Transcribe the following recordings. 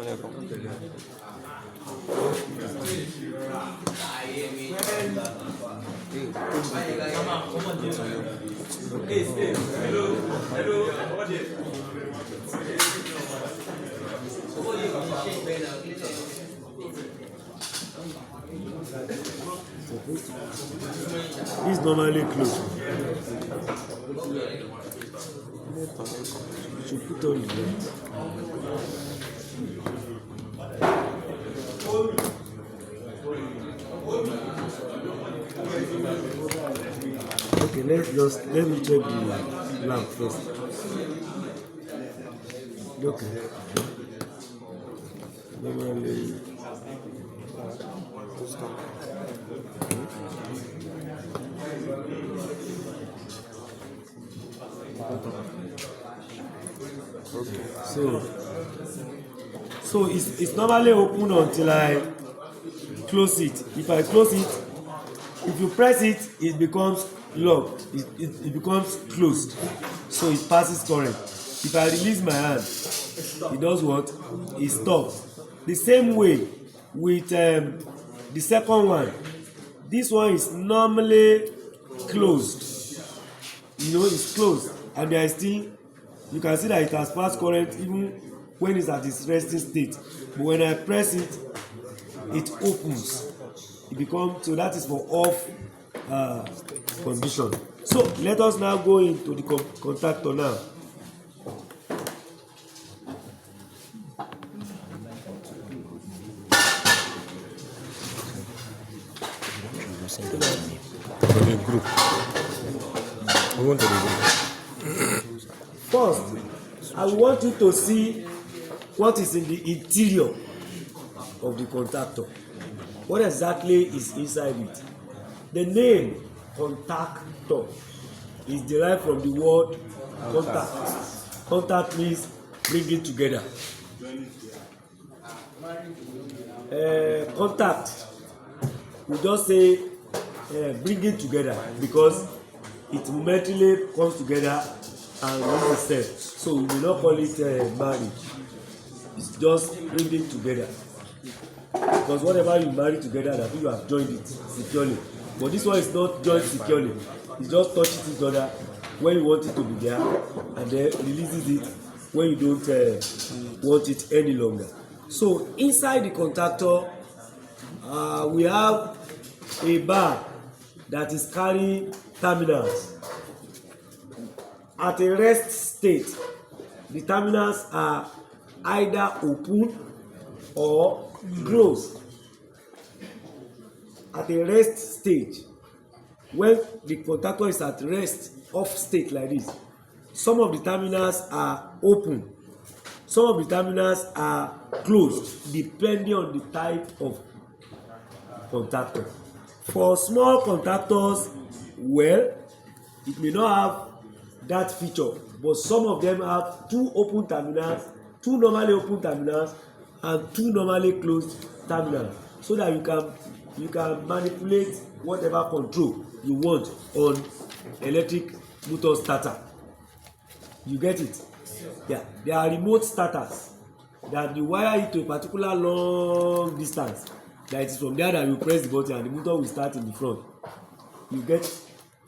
This normally closed. You should put on the light. Okay, let me check the lamp first. Okay. Normally. Okay. So it's normally open until I close it. If I close it, if you press it, it becomes locked. It becomes closed. So it passes current. If I release my hand, it does what? It stops. The same way with the second one. This one is normally closed. You know, it's closed, and there is still, you can see that it has passed current even when it's at its resting state. But when I press it, it opens. It becomes, so that is for off condition. So let us now go into the contactor now. First, I want you to see what is in the interior of the contactor. What exactly is inside it? The name contactor is derived from the word contact. Contact means bring it together. Contact, we just say bring it together because it momentarily comes together and will itself. So we will not call it marriage. It's just bring it together. Because whatever you marry together, that you have joined it securely. But this one is not joined securely. It just touches each other when you want it to be there, and then releases it when you don't want it any longer. So inside the contactor, we have a bar that is carrying terminals. At a rest state, the terminals are either open or closed. At a rest stage, when the contactor is at rest off state like this, some of the terminals are open, some of the terminals are closed, depending on the type of contactor. For small contactors, well, it may not have that feature, but some of them have two open terminals, two normally open terminals, and two normally closed terminals, so that you can manipulate whatever control you want on electric motor starter. You get it? Yeah, there are remote starters that you wire it to a particular long distance. That is from there that you press the button and the motor will start in the front. You get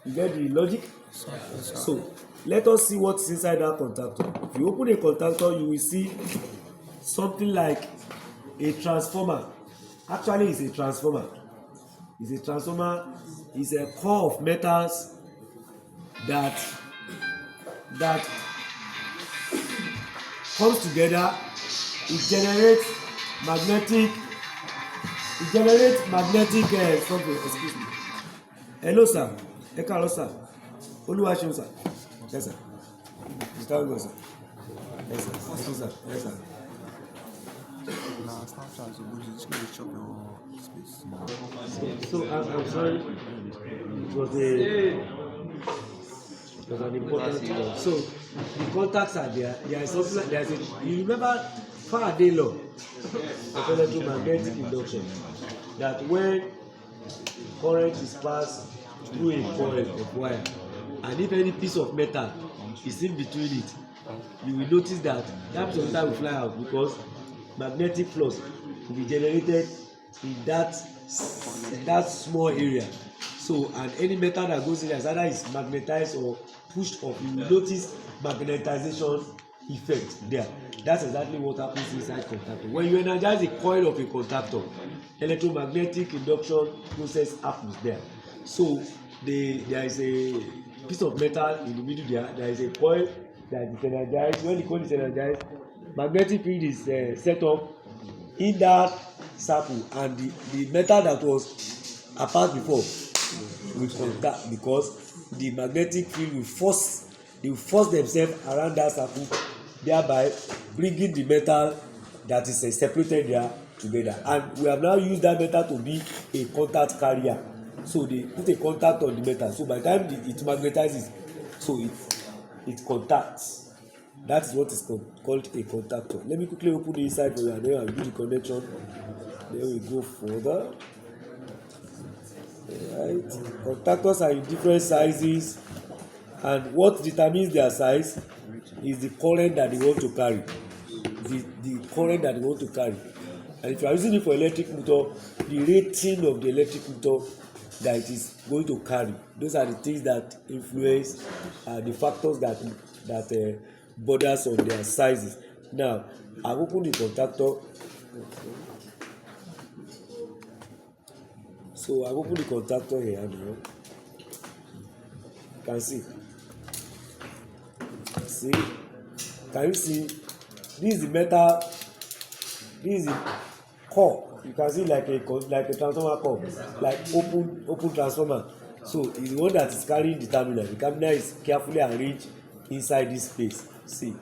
the logic? So let us see what's inside that contactor. If you open a contactor, you will see something like a transformer. Actually, it's a transformer. It's a transformer. It's a core of metals that comes together. It generates magnetic something. Excuse me. Hello, sir. Hello, sir. Oluwaseun, sir. Yes, sir. Mr. Ogo, sir. Yes, sir. Yes, sir. Yes, sir. So I'm sorry. It was an important one. So the contacts are there. There is something like you remember Faraday law of electromagnetic induction, that when current is passed through a coil of wire, and if any piece of metal is in between it, you will notice that piece of metal will fly out, because magnetic flux will be generated in that small area. So and any metal that goes in there, either is magnetized or pushed up, you will notice magnetization effect there. That's exactly what happens inside contactor. When you energize the coil of a contactor, electromagnetic induction process happens there. So there is a piece of metal in the middle there. There is a coil that is energized. When the coil is energized, magnetic field is set up in that circle, and the metal that was apart before will contact, because the magnetic field will force themselves around that circle, thereby bringing the metal that is separated there together. And we have now used that metal to be a contact carrier. So they put a contact on the metal, so by the time it magnetizes, so it contacts. That is what is called a contactor. Let me quickly open the inside for you, and then I'll do the connection. Then we go further. Right. Contactors are in different sizes, and what determines their size is the current that they want to carry. The current that they want to carry. And if you are using it for electric motor, the rating of the electric motor that it is going to carry. Those are the things that influence the factors that borders on their sizes. Now, I've opened the contactor. So I've opened the contactor here now. You can see. See? Can you see? This is the metal. This is the core. You can see like a transformer core, like open transformer. So it's the one that is carrying the terminal. The terminal is carefully arranged inside this space. See,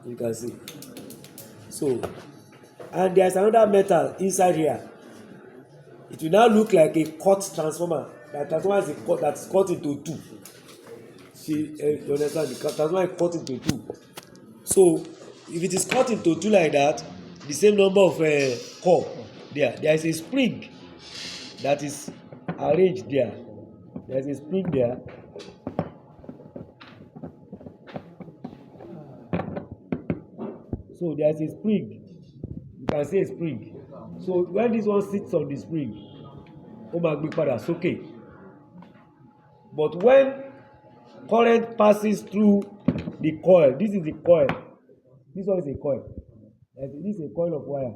you can see. So, and there's another metal inside here. It will now look like a cut transformer. That transformer is that's cut into two. See, you understand? The transformer is cut into two. So if it is cut into two like that, the same number of core there is a spring that is arranged there. There is a spring there. So there is a spring. You can see a spring. So when this one sits on the spring, ó máa gbé padà sókè. But when current passes through the coil, this is the coil. This one is a coil. This is a coil of wire.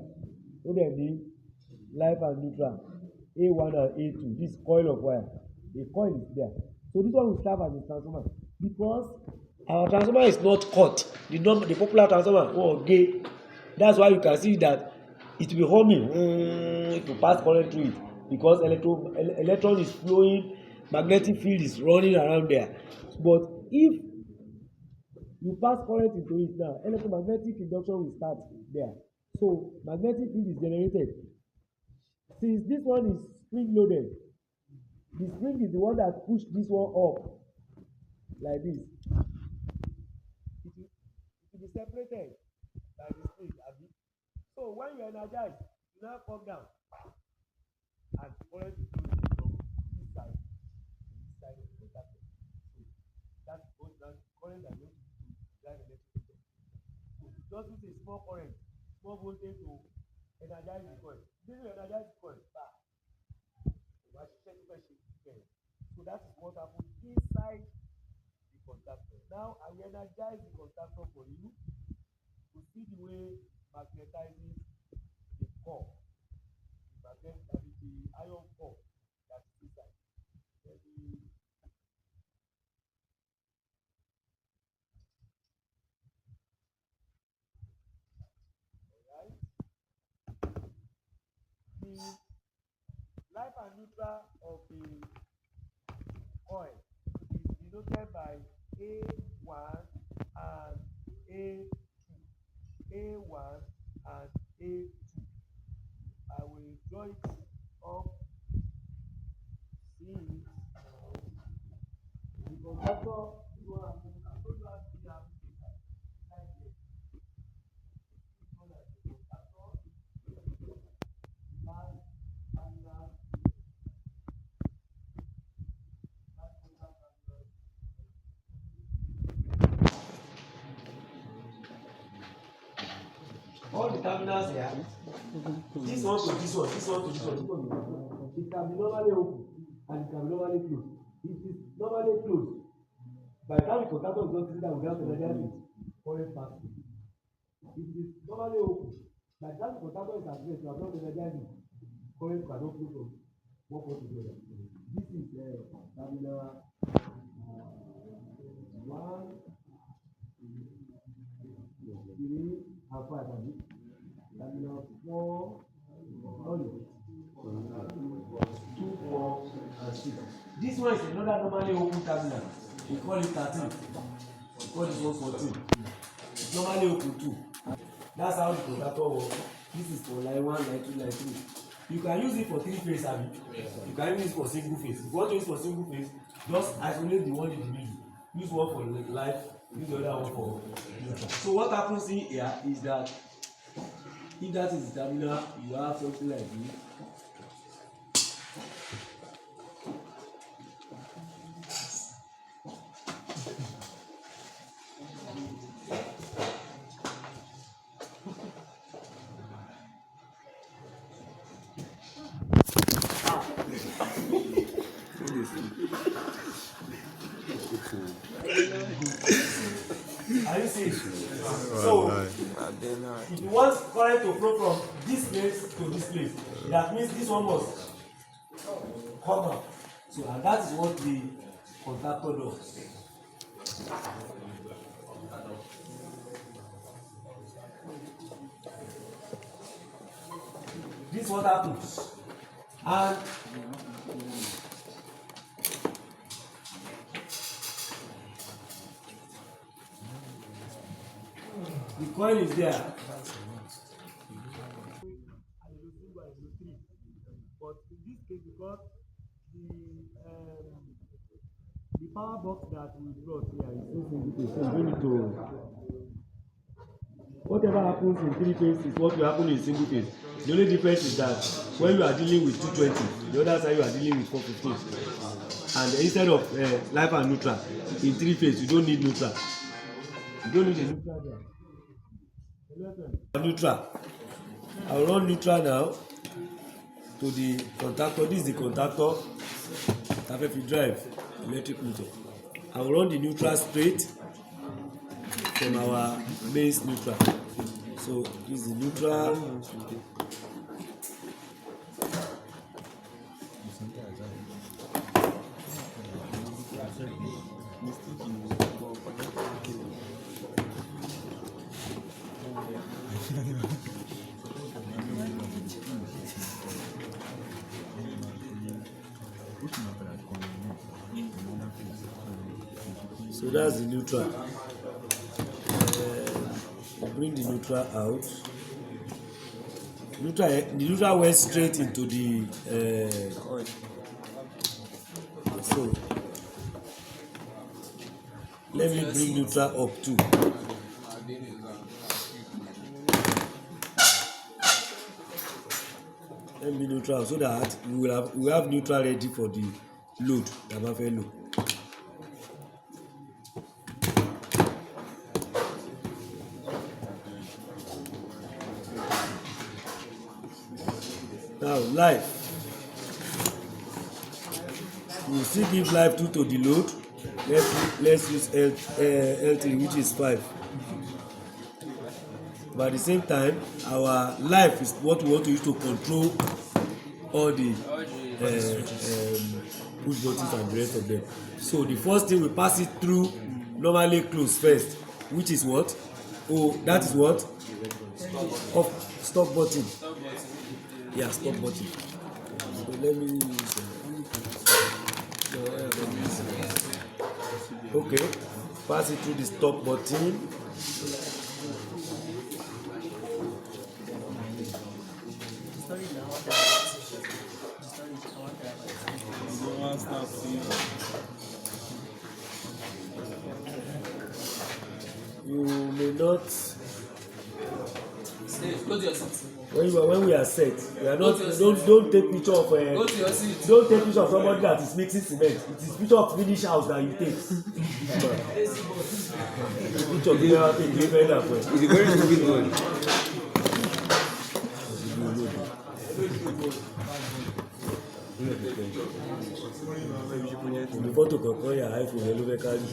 Ó dẹ̀ ní live and neutral, A1 and A2. This coil of wire. The coil is there. So this one will serve as a transformer, because our transformer is not cut. The popular transformer gay. That's why you can see that it will be humming to pass current through it, because electron is flowing, magnetic field is running around there. But if you pass current into it now, electromagnetic induction will start there. So magnetic field is generated. Since this one is spring loaded, the spring is the one that pushed this one up like this. It will be separated by the spring. So when you energize, you now come down and current is flowing from this side to this side of the contactor. So that's current that goes to drive electric motor. So just use a small current, small voltage to energize the coil. This will energize the coil. So that is what happens inside the contactor. Now I will energize the contactor for you to see the way magnetizing the core, the iron core that is inside. Alright. The live and neutral of the coil is denoted by A1 and A2. A1 and A2. I will draw it up. See it. The conductor is what I'm doing. I'm going to have to have inside here. This one is the conductor. And all the terminals here, this one to this one, this one to this one, it can be normally open and it can be normally closed. It is normally closed. By the time the contactor is not sitting down without energy, current passing. It is normally open. By the time the contactor is at rest, you have not energized it, current cannot flow from one point to the other. This is terminal 1, 3, and 5. Terminal 4, 2, 4, and 6. This one is another normally open terminal. We call it 13. We call this one 14. It's normally open too. That's how the contactor works. This is for line 1, line 2, line 3. You can use it for 3-phase, you can use it for single phase. If you want to use for single phase, just isolate the one in the middle. Use one for live, use the other one for neutral. So what happens in here is that if that is the terminal, you have something like this. Are you seeing? So, if you want current to flow from this place to this place, that means this one must come out. So, and that is what the contactor does. This is what happens. And the coil is there. But in this case, because the power box that we brought here is so single phase, so we need to. Whatever happens in 3 phase is what will happen in single phase. The only difference is that when you are dealing with 220, the other side you are dealing with 415. And instead of live and neutral, in 3 phase you don't need neutral. You don't need a neutral there. Neutral. I will run neutral now to the contactor. This is the contactor. If you drive electric motor, I will run the neutral straight from our base neutral. So this is the neutral. So that's the neutral. Bring the neutral out. The neutral went straight into the so let me bring neutral up too. Let me neutral so that we have neutral ready for the load. Now live. We still give live 2 to the load. Let's use L3, which is 5. But at the same time, our live is what we want to use to control all the push buttons and the rest of them. So the first thing we pass it through normally close first, which is what? Oh, that is what? Stop button. Yeah, stop button. So let me use okay, pass it through the stop button. You may not. When we are set, we are not. Don't take picture of. Don't take picture of somebody that is mixing cement. It is picture of finish house that you take. Picture of the it's a very stupid one. Olùfọ́tò kọ̀ọ̀kan yà iPhone ẹ ló fẹ́ kárí.